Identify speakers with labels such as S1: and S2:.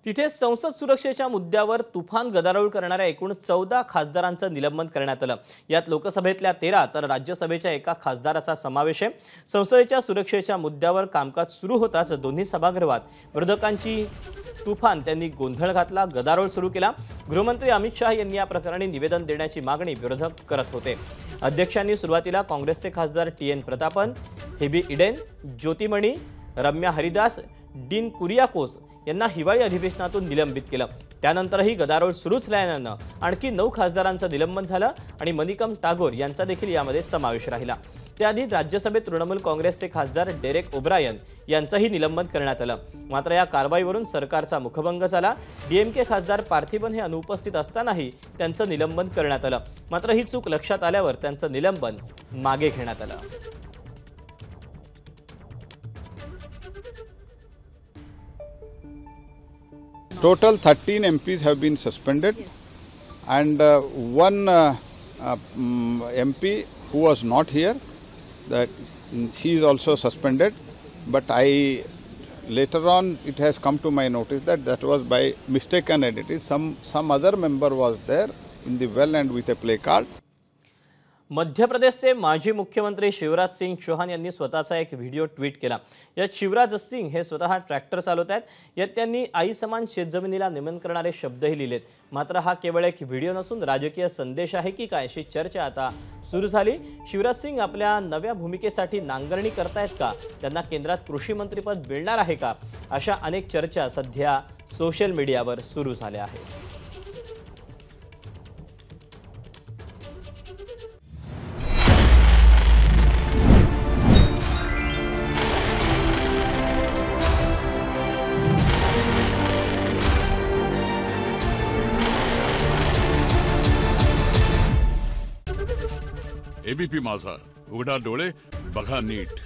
S1: तिथे संसद सुरक्षेच्या मुद्द्यावर तुफान गदारोळ करणाऱ्या एकूण 14 खासदारांचं निलंबन करण्यात आलं। यात लोकसभेतल्या 13 तर राज्यसभेच्या एका खासदाराचा समावेश आहे। संसदेच्या सुरक्षेच्या मुद्द्यावर कामकाज सुरू होताच दोन्ही सभागृहात विरोधकांची तुफान त्यांनी गोंधळ घातला, गदारोळ सुरू केला। गृहमंत्री अमित शाह यांनी या प्रकरणी निवेदन देण्याची मागणी विरोधक करत होते। अध्यक्षांनी सुरुवातीला काँग्रेसचे खासदार टी.एन. प्रतापन, हेबी इडेन, ज्योतिमणी, रम्या हरिदास, डीन कुरियाकोस यांना हिवाळी अधिवेशनातून निलंबित केलं। त्यानंतरही गदारोळ सुरूच राहिल्यानं आणखी 9 खासदारांचं निलंबन झालं आणि मनिकम टागोर यांचा देखील यामध्ये समावेश राहिला। त्याआधी राज्यसभेत तृणमूल काँग्रेसचे खासदार डेरेक ओब्रायन यांचंही निलंबन करण्यात आलं। मात्र या कारवाईवरून सरकारचा मुखभंग झाला। डीएमके खासदार पार्थिबन हे अनुपस्थित असतानाही त्यांचं निलंबन करण्यात आलं। मात्र ही चूक लक्षात आल्यावर त्यांचं निलंबन मागे घेण्यात आलं।
S2: Total 13 MPs have been suspended, and one MP who was not here, that she is also suspended. But later on it has come to my notice that that was by mistaken identity. Some other member was there in the well and with a placard.
S1: मध्य प्रदेशचे माजी मुख्यमंत्री शिवराज सिंग चौहान यांनी स्वतःचा एक video tweet केला। यात शिवराज सिंग हे स्वतः ट्रॅक्टर चालवत आहेत। यात त्यांनी आई समान शेतजमिनीला नमन करणारे शब्दही लिहिलेत। मात्र हा केवळ एक व्हिडिओ नसून राजकीय संदेश आहे की काय अशी चर्चा आता सुरू झाली। शिवराज सिंग आपल्या नव्या भूमिकेसाठी नांगरणी करतायत का? त्यांना केंद्रात कृषी मंत्रीपद मिळणार आहे का? अशा अनेक चर्चा सध्या सोशल मीडियावर सुरू झाल्या आहेत।
S3: एबीपी माझा, उघडा डोळे बघा नीट।